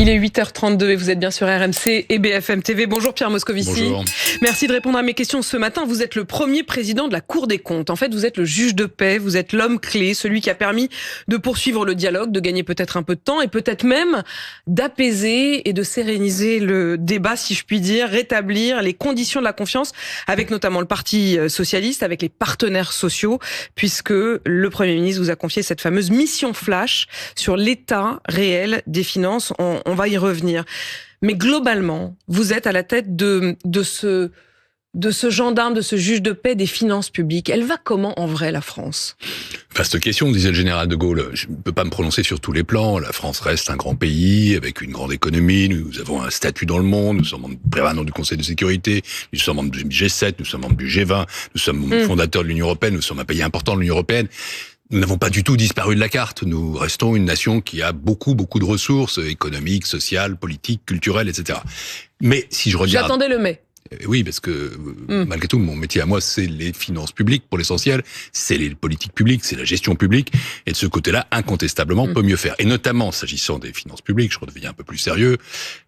Il est 8h32 et vous êtes bien sur RMC et BFM TV. Bonjour Pierre Moscovici. Bonjour. Merci de répondre à mes questions ce matin. Vous êtes le premier président de la Cour des comptes. En fait, vous êtes le juge de paix, vous êtes l'homme clé, celui qui a permis de poursuivre le dialogue, de gagner peut-être un peu de temps et peut-être même d'apaiser et de séréniser le débat, si je puis dire, rétablir les conditions de la confiance avec notamment le Parti socialiste, avec les partenaires sociaux, puisque le Premier ministre vous a confié cette fameuse mission flash sur l'état réel des finances. On va y revenir. Mais globalement, vous êtes à la tête de ce gendarme, de ce juge de paix des finances publiques. Elle va comment en vrai, la France ? Vaste question, disait le général de Gaulle. Je ne peux pas me prononcer sur tous les plans. La France reste un grand pays avec une grande économie. Nous avons un statut dans le monde. Nous sommes membres permanents du Conseil de sécurité. Nous sommes membres du G7. Nous sommes membres du G20. Nous sommes fondateurs de l'Union européenne. Nous sommes un pays important de l'Union européenne. Nous n'avons pas du tout disparu de la carte. Nous restons une nation qui a beaucoup de ressources économiques, sociales, politiques, culturelles, etc. Mais si je regarde... J'attendais le mais. Oui, parce que malgré tout, mon métier à moi, c'est les finances publiques pour l'essentiel, c'est les politiques publiques, c'est la gestion publique. Et de ce côté-là, incontestablement, on peut mieux faire. Et notamment, s'agissant des finances publiques, je redeviens un peu plus sérieux,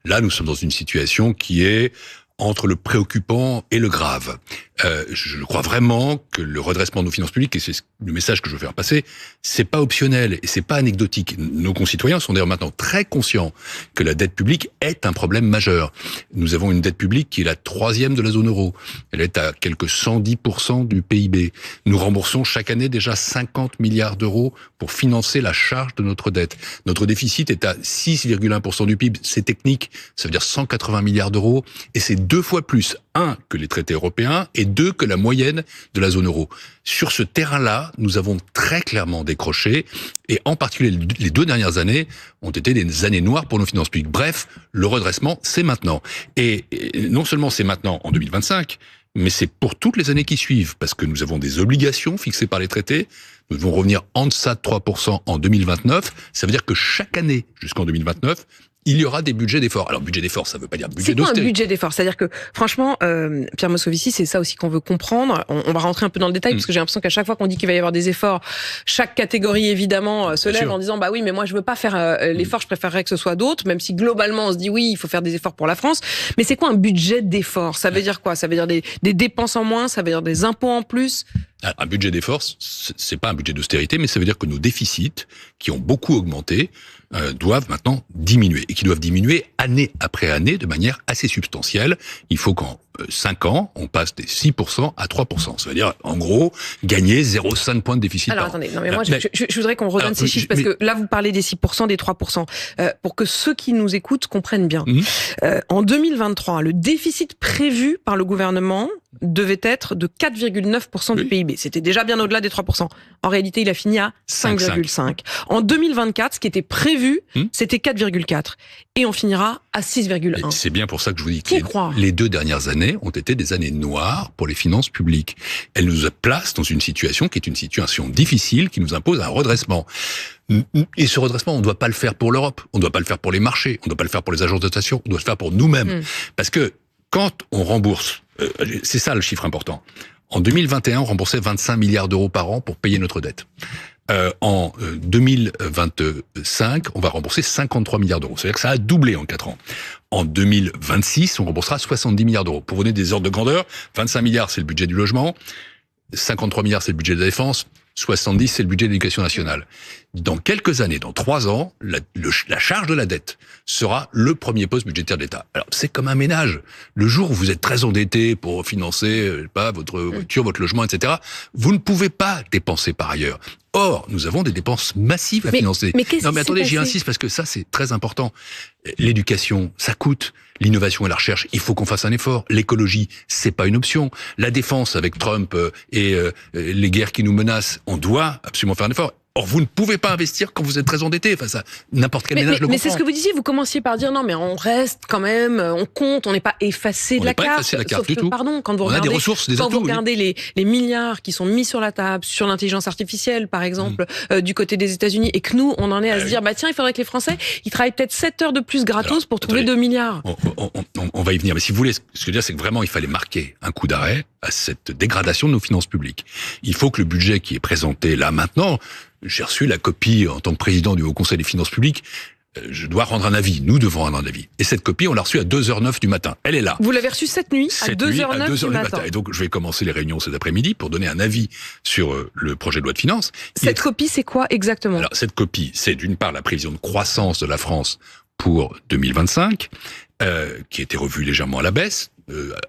là, nous sommes dans une situation qui est entre le préoccupant et le grave. Je crois vraiment que le redressement de nos finances publiques, et c'est le message que je veux faire passer, c'est pas optionnel et c'est pas anecdotique. Nos concitoyens sont d'ailleurs maintenant très conscients que la dette publique est un problème majeur. Nous avons une dette publique qui est la 3e de la zone euro. Elle est à quelque 110% du PIB. Nous remboursons chaque année déjà 50 milliards d'euros pour financer la charge de notre dette. Notre déficit est à 6,1% du PIB. C'est technique, ça veut dire 180 milliards d'euros, et c'est 2 fois plus, 1, que les traités européens, et 2, que la moyenne de la zone euro. Sur ce terrain-là, nous avons très clairement décroché, et en particulier les 2 dernières années ont été des années noires pour nos finances publiques. Bref, le redressement, c'est maintenant. Et non seulement c'est maintenant, en 2025, mais c'est pour toutes les années qui suivent, parce que nous avons des obligations fixées par les traités. Nous devons revenir en deçà de 3% en 2029. Ça veut dire que chaque année, jusqu'en 2029, il y aura des budgets d'effort. Alors, budget d'effort, ça veut pas dire budget d'austérité. C'est quoi un budget d'effort ? C'est-à-dire que, franchement, Pierre Moscovici, c'est ça aussi qu'on veut comprendre. On va rentrer un peu dans le détail, parce que j'ai l'impression qu'à chaque fois qu'on dit qu'il va y avoir des efforts, chaque catégorie, évidemment, se lève en disant, bah oui, mais moi, je veux pas faire l'effort, je préférerais que ce soit d'autres, même si globalement, on se dit, oui, il faut faire des efforts pour la France. Mais c'est quoi un budget d'effort ? Ça veut dire quoi ? Ça veut dire des dépenses en moins ? Ça veut dire des impôts en plus ? Un budget d'effort, c'est pas un budget d'austérité, mais ça veut dire que nos déficits, qui ont beaucoup augmenté, doivent maintenant diminuer, et qui doivent diminuer année après année de manière assez substantielle. Il faut qu'en 5 ans, on passe des 6% à 3%. Ça veut dire, en gros, gagner 0,5 points de déficit par an. Alors attendez, non mais moi je voudrais qu'on redonne ces chiffres, parce que là vous parlez des 6%, des 3%, pour que ceux qui nous écoutent comprennent bien. En 2023, le déficit prévu par le gouvernement devait être de 4,9% du PIB. C'était déjà bien au-delà des 3%. En réalité, il a fini à 5,5. En 2024, ce qui était prévu, c'était 4,4. Et on finira à 6,1. C'est bien pour ça que je vous dis que les 2 dernières années ont été des années noires pour les finances publiques. Elles nous placent dans une situation qui est une situation difficile, qui nous impose un redressement. Et ce redressement, on ne doit pas le faire pour l'Europe, on ne doit pas le faire pour les marchés, on ne doit pas le faire pour les agences de notation, on doit le faire pour nous-mêmes. Parce que quand on rembourse, c'est ça le chiffre important. En 2021, on remboursait 25 milliards d'euros par an pour payer notre dette. En 2025, on va rembourser 53 milliards d'euros. C'est-à-dire que ça a doublé en 4 ans. En 2026, on remboursera 70 milliards d'euros. Pour vous donner des ordres de grandeur, 25 milliards, c'est le budget du logement, 53 milliards, c'est le budget de la défense, 70, c'est le budget de l'éducation nationale. Dans quelques années, dans 3 ans, la charge de la dette sera le premier poste budgétaire de l'État. Alors, c'est comme un ménage. Le jour où vous êtes très endetté pour financer, votre voiture, votre logement, etc., vous ne pouvez pas dépenser par ailleurs. Or, nous avons des dépenses massives à financer. Mais qu'est-ce qui attendez, s'est j'y passé ? insiste parce que ça, c'est très important. L'éducation, ça coûte. L'innovation et la recherche, il faut qu'on fasse un effort. L'écologie, c'est pas une option. La défense avec Trump et les guerres qui nous menacent, on doit absolument faire un effort. Or, vous ne pouvez pas investir quand vous êtes très endetté. Enfin, ça, n'importe quel ménage le comprend. Mais c'est ce que vous disiez. Vous commenciez par dire non, mais on reste quand même, on compte, on n'est pas effacé de la carte. On n'est pas effacé de la carte du tout. Pardon, quand vous on regardez, a des ressources, des quand atouts, vous regardez les milliards qui sont mis sur la table, sur l'intelligence artificielle, par exemple, du côté des États-Unis, et que nous, on en est à se dire, bah tiens, il faudrait que les Français, ils travaillent peut-être 7 heures de plus gratos pour trouver 2 milliards. On va y venir. Mais si vous voulez, ce que je veux dire, c'est que vraiment, il fallait marquer un coup d'arrêt à cette dégradation de nos finances publiques. Il faut que le budget qui est présenté là maintenant, j'ai reçu la copie en tant que président du Haut Conseil des finances publiques, je dois rendre un avis. Nous devons rendre un avis. Et cette copie, on l'a reçue à 2h09 du matin. Elle est là. Vous l'avez reçue cette nuit à 2h09 du matin. Et donc, je vais commencer les réunions cet après-midi pour donner un avis sur le projet de loi de finances. Cette copie, c'est quoi exactement? Alors, cette copie, c'est d'une part la prévision de croissance de la France pour 2025, qui a été revue légèrement à la baisse,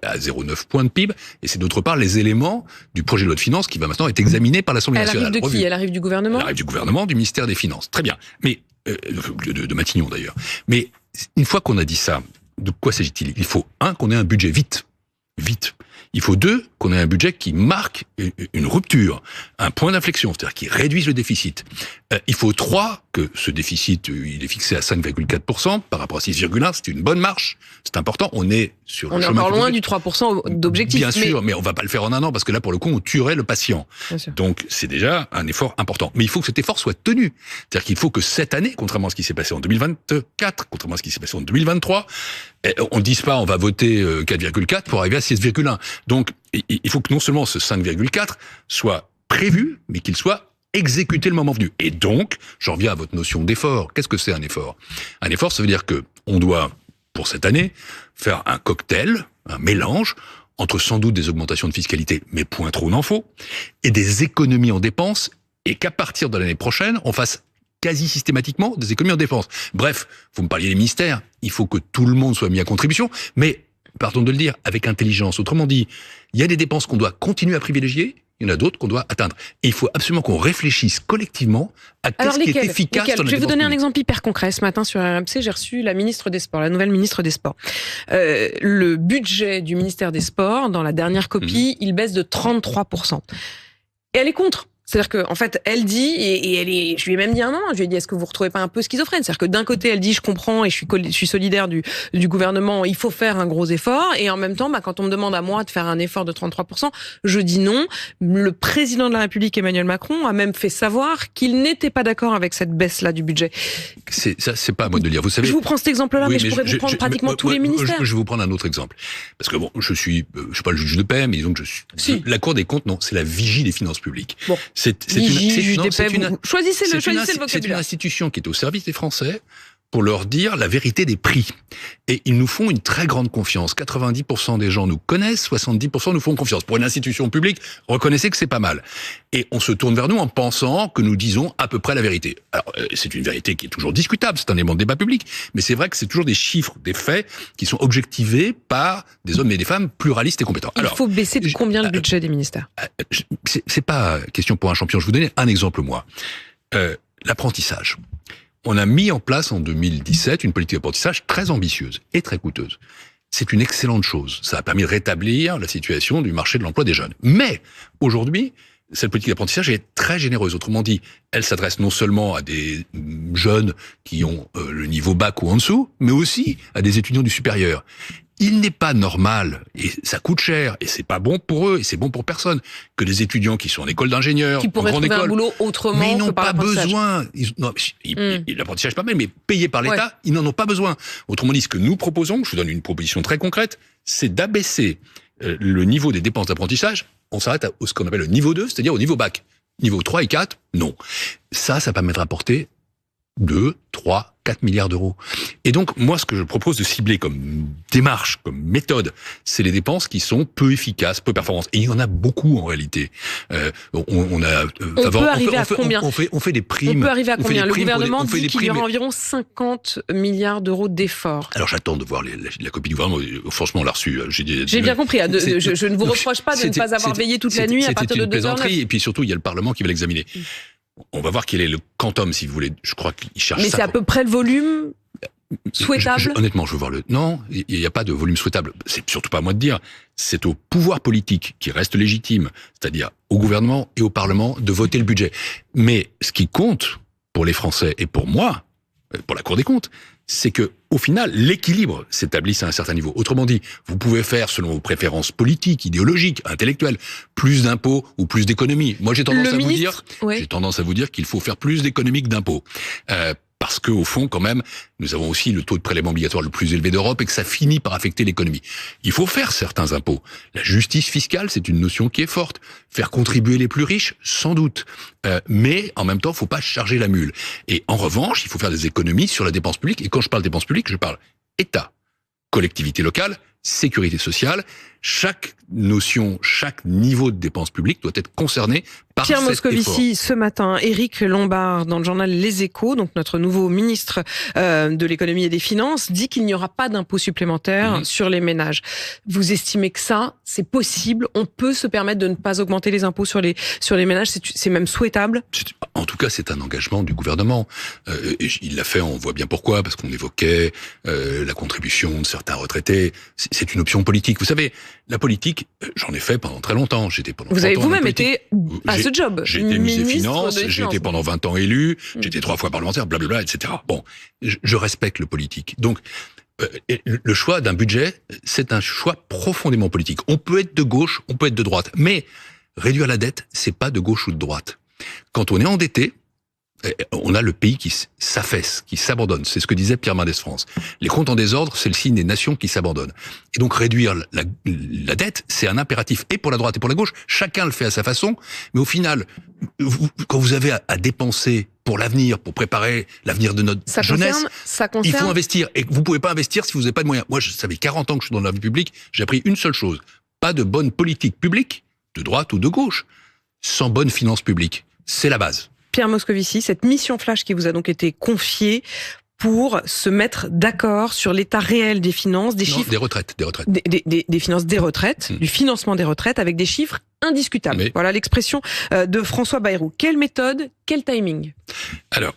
à 0,9 points de PIB, et c'est d'autre part les éléments du projet de loi de finances qui va maintenant être examiné par l'Assemblée nationale. Elle arrive de qui? Elle arrive du gouvernement? Elle arrive du gouvernement, du ministère des Finances. Très bien. Mais de Matignon d'ailleurs. Mais une fois qu'on a dit ça, de quoi s'agit-il? Il faut, qu'on ait un budget vite. Il faut 2, qu'on ait un budget qui marque une rupture, un point d'inflexion, c'est-à-dire qui réduise le déficit. Il faut 3, que ce déficit, il est fixé à 5,4% par rapport à 6,1, c'est une bonne marche, c'est important, on est sur le chemin. On est encore loin du 3% d'objectif. Bien sûr, mais on va pas le faire en un an, parce que là, pour le coup, on tuerait le patient. Donc, c'est déjà un effort important. Mais il faut que cet effort soit tenu. C'est-à-dire qu'il faut que cette année, contrairement à ce qui s'est passé en 2024, contrairement à ce qui s'est passé en 2023, on ne dise pas on va voter 4,4 pour arriver à 6,1. Donc, il faut que non seulement ce 5,4 soit prévu, mais qu'il soit exécuté le moment venu. Et donc, j'en reviens à votre notion d'effort. Qu'est-ce que c'est un effort? Un effort, ça veut dire que on doit, pour cette année, faire un cocktail, un mélange, entre sans doute des augmentations de fiscalité, mais point trop n'en faut, et des économies en dépenses, et qu'à partir de l'année prochaine, on fasse quasi systématiquement des économies en dépenses. Bref, vous me parliez des ministères, il faut que tout le monde soit mis à contribution, mais, pardon de le dire, avec intelligence. Autrement dit, il y a des dépenses qu'on doit continuer à privilégier, il y en a d'autres qu'on doit atteindre. Et il faut absolument qu'on réfléchisse collectivement à qu'est-ce qui est efficace dans la dépense. Je vais vous donner un exemple hyper concret. Ce matin sur RMC, j'ai reçu la ministre des Sports, la nouvelle ministre des Sports. Le budget du ministère des Sports, dans la dernière copie, il baisse de 33%. Et elle est contre. C'est-à-dire que, en fait, elle dit, je lui ai même dit un moment, je lui ai dit, est-ce que vous retrouvez pas un peu schizophrène? C'est-à-dire que d'un côté, elle dit, je comprends et je suis solidaire du gouvernement, il faut faire un gros effort, et en même temps, quand on me demande à moi de faire un effort de 33%, je dis non. Le président de la République, Emmanuel Macron, a même fait savoir qu'il n'était pas d'accord avec cette baisse-là du budget. C'est pas à moi de le dire. Vous savez. Je vous prends cet exemple-là, oui, mais je pourrais vous prendre pratiquement tous les ministères. Je vais vous prendre un autre exemple. Parce que bon, je suis pas le juge de paix, mais disons que je suis. Si. La Cour des comptes, non, c'est la vigie des finances publiques. Bon. Choisissez le vocabulaire. C'est une institution qui est au service des Français pour leur dire la vérité des prix. Et ils nous font une très grande confiance. 90% des gens nous connaissent, 70% nous font confiance. Pour une institution publique, reconnaissez que c'est pas mal. Et on se tourne vers nous en pensant que nous disons à peu près la vérité. Alors, c'est une vérité qui est toujours discutable, c'est un élément de débat public, mais c'est vrai que c'est toujours des chiffres, des faits qui sont objectivés par des hommes et des femmes pluralistes et compétents. Il faut baisser de combien le budget des ministères? C'est pas question pour un champion. Je vous donner un exemple, moi. L'apprentissage. On a mis en place en 2017 une politique d'apprentissage très ambitieuse et très coûteuse. C'est une excellente chose. Ça a permis de rétablir la situation du marché de l'emploi des jeunes. Mais aujourd'hui, cette politique d'apprentissage est très généreuse. Autrement dit, elle s'adresse non seulement à des jeunes qui ont le niveau bac ou en dessous, mais aussi à des étudiants du supérieur. Il n'est pas normal, et ça coûte cher, et c'est pas bon pour eux, et c'est bon pour personne, que des étudiants qui sont en école d'ingénieur, qui pourraient trouver un boulot autrement, mais ils n'ont que par pas besoin. L'apprentissage pas mal, mais payé par l'État, ils n'en ont pas besoin. Autrement dit, ce que nous proposons, je vous donne une proposition très concrète, c'est d'abaisser le niveau des dépenses d'apprentissage. On s'arrête à ce qu'on appelle le niveau 2, c'est-à-dire au niveau bac. Niveau 3 et 4, non. Ça permet de rapporter 2, 3, 4 milliards d'euros. Et donc, moi, ce que je propose de cibler comme démarche, comme méthode, c'est les dépenses qui sont peu efficaces, peu performantes. Et il y en a beaucoup, en réalité. On fait des primes. On peut arriver à combien? Le gouvernement dit qu'il y aura environ 50 milliards d'euros d'efforts. Alors, j'attends de voir la copie du gouvernement. Franchement, on l'a reçue. J'ai bien compris. Je ne vous reproche pas de ne pas avoir veillé toute la nuit à partir de 2h09. Et puis surtout, il y a le Parlement qui va l'examiner. On va voir quel est le quantum, si vous voulez. Je crois qu'il cherche ça. Mais c'est à peu près le volume souhaitable? Honnêtement, je veux voir Non, il n'y a pas de volume souhaitable. C'est surtout pas à moi de dire. C'est au pouvoir politique qui reste légitime, c'est-à-dire au gouvernement et au Parlement, de voter le budget. Mais ce qui compte pour les Français et pour moi, pour la Cour des comptes, c'est que, au final, l'équilibre s'établisse à un certain niveau. Autrement dit, vous pouvez faire, selon vos préférences politiques, idéologiques, intellectuelles, plus d'impôts ou plus d'économies. Moi, j'ai tendance à vous dire qu'il faut faire plus d'économies que d'impôts. parce que au fond, quand même, nous avons aussi le taux de prélèvement obligatoire le plus élevé d'Europe et que ça finit par affecter l'économie. Il faut faire certains impôts. La justice fiscale, c'est une notion qui est forte. Faire contribuer les plus riches, sans doute. Mais en même temps, faut pas charger la mule. Et en revanche, il faut faire des économies sur la dépense publique. Et quand je parle dépense publique, je parle État, collectivité locale, sécurité sociale. Chaque notion, chaque niveau de dépense publique doit être concerné par Pierre cet Moscovici, effort. ce matin, Éric Lombard, dans le journal Les Échos, donc notre nouveau ministre de l'économie et des finances, dit qu'il n'y aura pas d'impôt supplémentaire sur les ménages. Vous estimez que ça, c'est possible? On peut se permettre de ne pas augmenter les impôts sur les ménages? C'est même souhaitable? En tout cas, c'est un engagement du gouvernement. Il l'a fait, on voit bien pourquoi, parce qu'on évoquait la contribution de certains retraités. C'est une option politique. Vous savez, la politique, j'en ai fait pendant très longtemps. J'étais pendant 30 ans. Vous avez vous-même été à ce job. J'ai été ministre des Finances. j'ai été pendant 20 ans élu, j'étais 3 fois parlementaire, blablabla, etc. Bon, je respecte le politique. Donc, le choix d'un budget, c'est un choix profondément politique. On peut être de gauche, on peut être de droite, mais réduire la dette, c'est pas de gauche ou de droite. Quand on est endetté, on a le pays qui s'affaisse, qui s'abandonne. C'est ce que disait Pierre Mendès France. Les comptes en désordre, c'est le signe des nations qui s'abandonnent. Et donc réduire la dette, c'est un impératif et pour la droite et pour la gauche. Chacun le fait à sa façon. Mais au final, quand vous avez à dépenser pour l'avenir, pour préparer l'avenir de notre jeunesse, il faut investir. Et vous pouvez pas investir si vous n'avez pas de moyens. Moi, ça fait 40 ans que je suis dans la vie publique. J'ai appris une seule chose. Pas de bonne politique publique, de droite ou de gauche, sans bonne finance publique. C'est la base. Pierre Moscovici, cette mission flash qui vous a donc été confiée pour se mettre d'accord sur l'état réel des finances, chiffres... Des retraites. Des finances des retraites, du financement des retraites, avec des chiffres indiscutables. Mais... Voilà l'expression de François Bayrou. Quelle méthode, quel timing? Alors,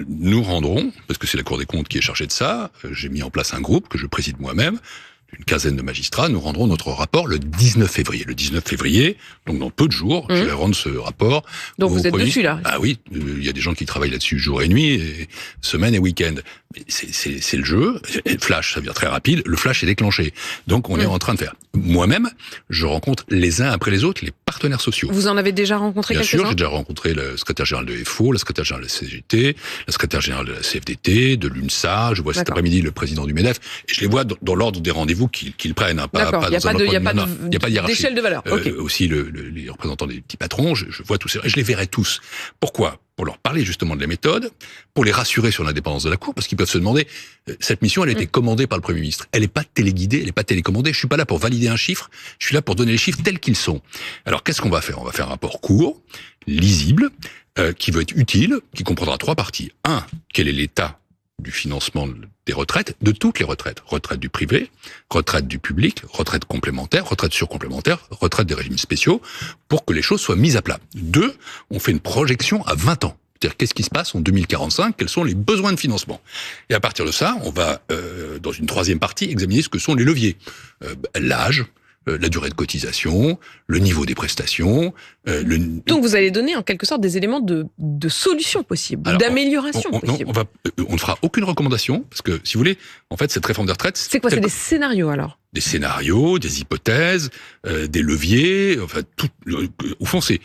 nous rendrons, parce que c'est la Cour des comptes qui est chargée de ça, j'ai mis en place un groupe que je préside moi-même, une quinzaine de magistrats, nous rendrons notre rapport le 19 février. Le 19 février, donc dans peu de jours, je vais rendre ce rapport. Donc vous êtes dessus, là? Ah oui, il y a des gens qui travaillent là-dessus jour et nuit, et semaine et week-end. C'est le jeu. Flash, ça vient très rapide. Le flash est déclenché. Donc on est en train de faire. Moi-même, je rencontre les uns après les autres les partenaires sociaux. Vous en avez déjà rencontré quelques-uns? Bien sûr, j'ai déjà rencontré le secrétaire général de FO, la secrétaire générale de la CGT, la secrétaire générale de la CFDT, de l'UNSA. Je vois cet après-midi le président du MEDEF. Et je les vois dans l'ordre des rendez-vous qu'ils prennent. Hein, pas il n'y a pas de hiérarchie. D'échelle de valeur. Okay. Aussi les représentants des petits patrons, je vois tous et je les verrai tous. Pourquoi? Pour leur parler justement de la méthode, pour les rassurer sur l'indépendance de la Cour, parce qu'ils peuvent se demander, cette mission, elle a été commandée par le Premier ministre. Elle n'est pas téléguidée, elle n'est pas télécommandée. Je suis pas là pour valider un chiffre, je suis là pour donner les chiffres tels qu'ils sont. Alors, qu'est-ce qu'on va faire? On va faire un rapport court, lisible, qui veut être utile, qui comprendra 3 parties. 1, quel est l'état du financement des retraites, de toutes les retraites. Retraite du privé, retraite du public, retraite complémentaire, retraite surcomplémentaire, retraite des régimes spéciaux, pour que les choses soient mises à plat. 2, on fait une projection à 20 ans. C'est-à-dire, qu'est-ce qui se passe en 2045? Quels sont les besoins de financement? Et à partir de ça, on va, dans une 3e partie, examiner ce que sont les leviers. L'âge, la durée de cotisation, le niveau des prestations. Donc vous allez donner en quelque sorte des éléments de solution possible, d'amélioration possible. On ne fera aucune recommandation, parce que, si vous voulez, en fait, cette réforme des retraites... C'est quoi? C'est des scénarios, alors? Des scénarios, des hypothèses, des leviers, enfin, tout... Au fond, c'est...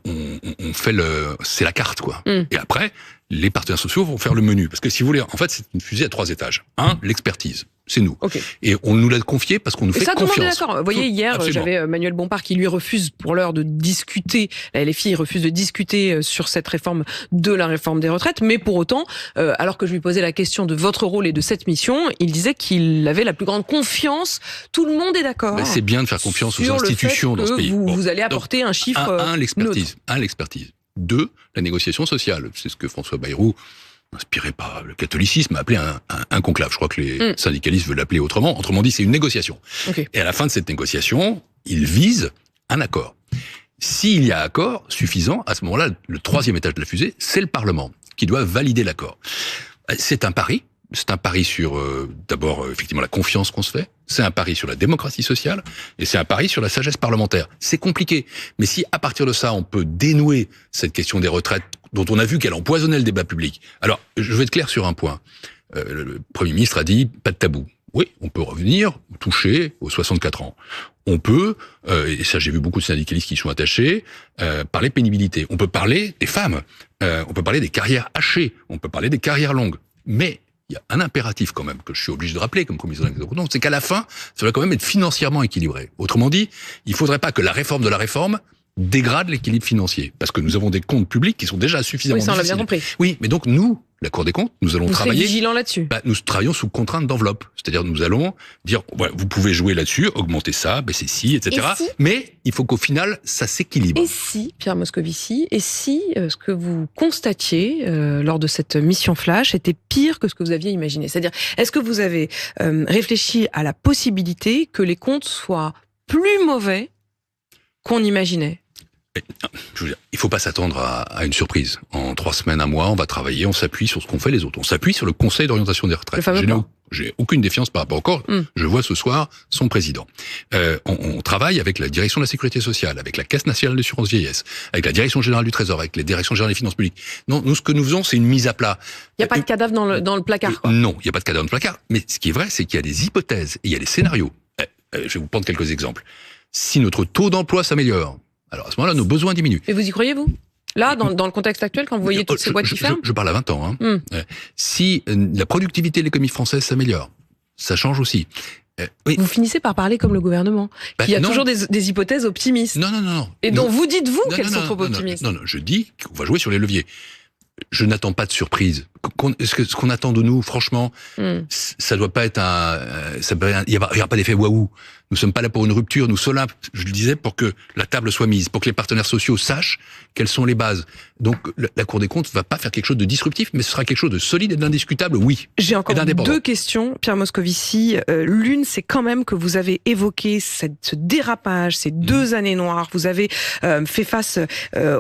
On fait c'est la carte, quoi. Et après, les partenaires sociaux vont faire le menu. Parce que si vous voulez, en fait, c'est une fusée à 3 étages. 1, l'expertise. C'est nous. Okay. Et on nous l'a confié parce qu'on nous fait confiance. Tout le monde est d'accord. Vous voyez, hier, j'avais Manuel Bompard qui lui refuse pour l'heure de discuter. La LFI refuse de discuter sur cette réforme de la réforme des retraites. Mais pour autant, alors que je lui posais la question de votre rôle et de cette mission, il disait qu'il avait la plus grande confiance. Tout le monde est d'accord. C'est bien de faire confiance aux institutions dans ce pays. Vous allez apporter un chiffre. 1, l'expertise. 2, la négociation sociale. C'est ce que François Bayrou, inspiré par le catholicisme, a appelé un conclave. Je crois que les syndicalistes veulent l'appeler autrement. Autrement dit, c'est une négociation. Okay. Et à la fin de cette négociation, ils visent un accord. S'il y a accord suffisant, à ce moment-là, le 3e étage de la fusée, c'est le Parlement qui doit valider l'accord. C'est un pari. C'est un pari sur, d'abord, effectivement, la confiance qu'on se fait. C'est un pari sur la démocratie sociale. Et c'est un pari sur la sagesse parlementaire. C'est compliqué. Mais si, à partir de ça, on peut dénouer cette question des retraites, dont on a vu qu'elle empoisonnait le débat public. Alors, je vais être clair sur un point. Le Premier ministre a dit, pas de tabou. Oui, on peut revenir, toucher aux 64 ans. On peut, et ça j'ai vu beaucoup de syndicalistes qui y sont attachés, parler pénibilité. On peut parler des femmes, on peut parler des carrières hachées, on peut parler des carrières longues. Mais il y a un impératif quand même que je suis obligé de rappeler comme commissaire d'enquête, c'est qu'à la fin, ça doit quand même être financièrement équilibré. Autrement dit, il faudrait pas que la réforme de la réforme dégrade l'équilibre financier, parce que nous avons des comptes publics qui sont déjà suffisamment difficiles. Oui, ça on l'a bien compris. Oui, mais donc nous, la Cour des comptes, nous allons travailler. Vigilants là-dessus. Nous travaillons sous contrainte d'enveloppe, c'est-à-dire nous allons dire voilà, vous pouvez jouer là-dessus, augmenter ça, baisser ci, etc. Mais il faut qu'au final ça s'équilibre. Et si, Pierre Moscovici, ce que vous constatiez lors de cette mission flash était pire que ce que vous aviez imaginé? C'est-à-dire, est-ce que vous avez réfléchi à la possibilité que les comptes soient plus mauvais qu'on imaginait? Je veux dire, il faut pas s'attendre à une surprise. En 3 semaines, 1 mois, on va travailler, on s'appuie sur ce qu'ont fait les autres. On s'appuie sur le Conseil d'orientation des retraites. J'ai aucune défiance par rapport au corps. Je vois ce soir son président. On travaille avec la direction de la sécurité sociale, avec la Caisse nationale d'assurance vieillesse, avec la direction générale du Trésor, avec les directions générales des finances publiques. Non, nous, ce que nous faisons, c'est une mise à plat. Il n'y a pas de cadavre dans le placard, quoi. Non, il n'y a pas de cadavre dans le placard. Mais ce qui est vrai, c'est qu'il y a des hypothèses et il y a des scénarios. Je vais vous prendre quelques exemples. Si notre taux d'emploi s'améliore, alors à ce moment-là, nos besoins diminuent. Et vous y croyez, vous? Là, dans le contexte actuel, quand vous voyez toutes ces boîtes qui ferment? Je parle à 20 ans. Si la productivité de l'économie française s'améliore, ça change aussi. Oui. Vous finissez par parler comme le gouvernement, qui a toujours des hypothèses optimistes. Non. Et dont vous dites-vous qu'elles sont trop optimistes. Non, je dis qu'on va jouer sur les leviers. Je n'attends pas de surprise. Ce qu'on attend de nous, franchement, ça doit pas être il y aura pas d'effet waouh. Nous sommes pas là pour une rupture. Nous sommes là, je le disais, pour que la table soit mise, pour que les partenaires sociaux sachent quelles sont les bases. Donc, la Cour des comptes va pas faire quelque chose de disruptif, mais ce sera quelque chose de solide et d'indiscutable, oui. J'ai encore 2 questions, Pierre Moscovici. L'une, c'est quand même que vous avez évoqué ce dérapage, ces 2 années noires. Vous avez fait face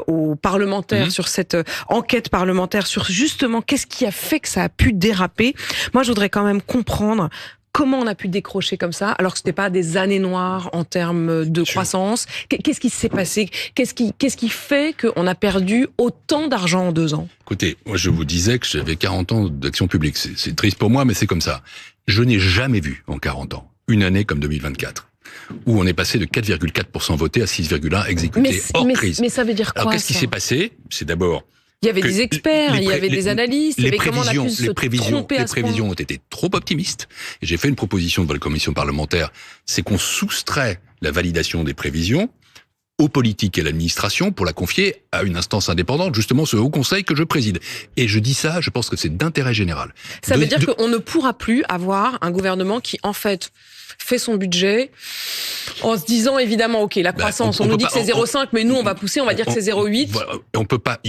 aux parlementaires sur cette enquête parlementaire, sur justement qu'est-ce qui a fait que ça a pu déraper. Moi, je voudrais quand même comprendre comment on a pu décrocher comme ça, alors que c'était pas des années noires en termes de croissance. Qu'est-ce qui s'est passé? Qu'est-ce qui fait qu'on a perdu autant d'argent en 2 ans? Écoutez, moi je vous disais que j'avais 40 ans d'action publique. C'est triste pour moi, mais c'est comme ça. Je n'ai jamais vu en 40 ans une année comme 2024. Où on est passé de 4,4% votés à 6,1% exécutés hors crise. Mais ça veut dire quoi? Alors qu'est-ce qui s'est passé? C'est d'abord... Il y avait des experts, il y avait des analystes, les prévisions ont été trop optimistes. Et j'ai fait une proposition devant la commission parlementaire, c'est qu'on soustrait la validation des prévisions aux politiques et à l'administration pour la confier à une instance indépendante, justement ce Haut Conseil que je préside. Et je dis ça, je pense que c'est d'intérêt général. Ça veut dire qu'on ne pourra plus avoir un gouvernement qui, en fait, fait son budget en se disant évidemment ok la croissance on nous dit que c'est 0,5 mais nous on va pousser, on va dire que c'est 0,8. On peut pas,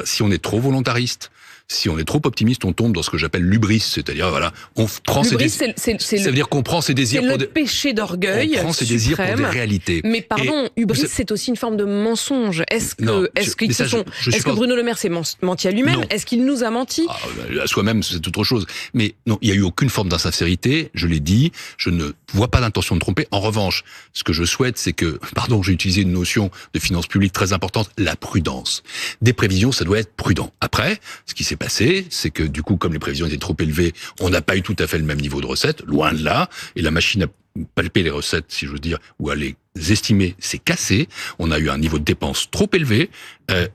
si on est trop volontariste, si on est trop optimiste, on tombe dans ce que j'appelle l'hubris, c'est-à-dire voilà, on prend ses désirs. Ça veut dire qu'on prend ses désirs pour le péché d'orgueil. On prend ses désirs pour des réalités. Mais pardon, hubris c'est aussi une forme de mensonge. Est-ce que Bruno Le Maire s'est menti à lui-même? Est-ce qu'il nous a menti? À soi-même, c'est autre chose. Mais non, il y a eu aucune forme d'insincérité. Je l'ai dit. Je ne vois pas d'intention de tromper. En revanche, ce que je souhaite, c'est que, pardon, j'ai utilisé une notion de finances publiques très importante, la prudence. Des prévisions, ça doit être prudent. Après, ce qui s'est passé, c'est que du coup, comme les prévisions étaient trop élevées, on n'a pas eu tout à fait le même niveau de recettes, loin de là, et la machine à palper les recettes, si j'ose dire, ou à les estimer, s'est cassée. On a eu un niveau de dépenses trop élevé,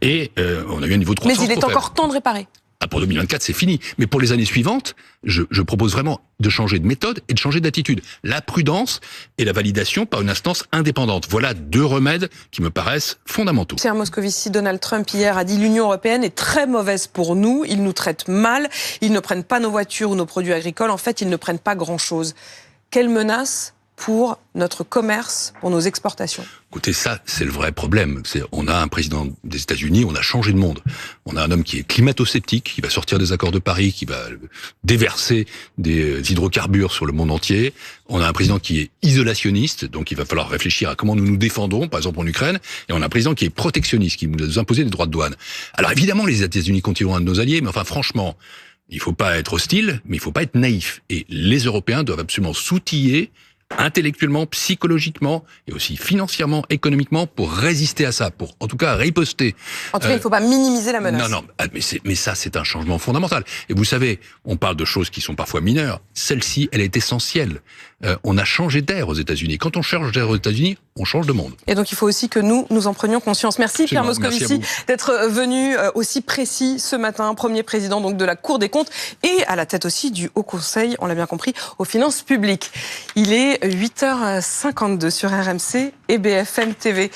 et on a eu un niveau de croissance trop faible. Mais il est encore temps de réparer. Pour 2024, c'est fini. Mais pour les années suivantes, je propose vraiment de changer de méthode et de changer d'attitude. La prudence et la validation par une instance indépendante. Voilà 2 remèdes qui me paraissent fondamentaux. Pierre Moscovici, Donald Trump hier a dit l'Union européenne est très mauvaise pour nous. Ils nous traitent mal. Ils ne prennent pas nos voitures ou nos produits agricoles. En fait, ils ne prennent pas grand-chose. Quelle menace pour notre commerce, pour nos exportations? Écoutez, ça, c'est le vrai problème. On a un président des États-Unis, on a changé de monde. On a un homme qui est climato-sceptique, qui va sortir des accords de Paris, qui va déverser des hydrocarbures sur le monde entier. On a un président qui est isolationniste, donc il va falloir réfléchir à comment nous nous défendons, par exemple en Ukraine. Et on a un président qui est protectionniste, qui nous a imposé des droits de douane. Alors évidemment, les États-Unis continueront à être nos alliés, mais enfin franchement, il faut pas être hostile, mais il faut pas être naïf. Et les Européens doivent absolument s'outiller intellectuellement, psychologiquement et aussi financièrement, économiquement pour résister à ça, pour en tout cas riposter. En tout cas, il ne faut pas minimiser la menace. Non, mais ça c'est un changement fondamental. Et vous savez, on parle de choses qui sont parfois mineures. Celle-ci, elle est essentielle. On a changé d'air aux États-Unis. Quand on change d'air aux États-Unis, on change de monde. Et donc il faut aussi que nous en prenions conscience. Merci Pierre Moscovici d'être venu aussi précis ce matin, premier président donc de la Cour des comptes et à la tête aussi du Haut Conseil, on l'a bien compris, aux finances publiques. Il est 8h52 sur RMC et BFM TV.